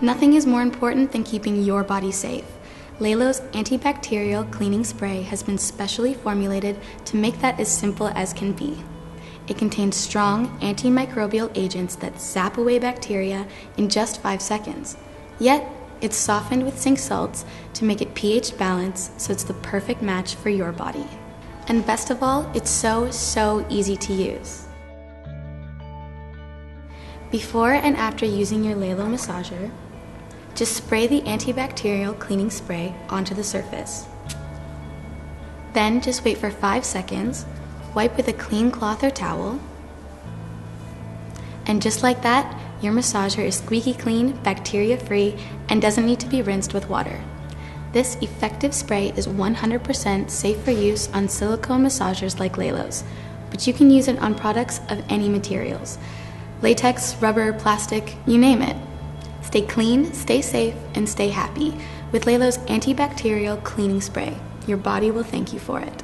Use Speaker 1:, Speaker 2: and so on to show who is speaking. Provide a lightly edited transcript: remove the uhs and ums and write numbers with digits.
Speaker 1: Nothing is more important than keeping your body safe. LELO's antibacterial cleaning spray has been specially formulated to make that as simple as can be. It contains strong antimicrobial agents that zap away bacteria in just 5 seconds. Yet, it's softened with zinc salts to make it pH balanced so it's the perfect match for your body. And best of all, it's so easy to use. Before and after using your LELO massager, just spray the antibacterial cleaning spray onto the surface. Then just wait for 5 seconds, wipe with a clean cloth or towel, and just like that, your massager is squeaky clean, bacteria-free, and doesn't need to be rinsed with water. This effective spray is 100% safe for use on silicone massagers like LELO's, but you can use it on products of any materials. Latex, rubber, plastic, you name it. Stay clean, stay safe, and stay happy with LELO's antibacterial cleaning spray. Your body will thank you for it.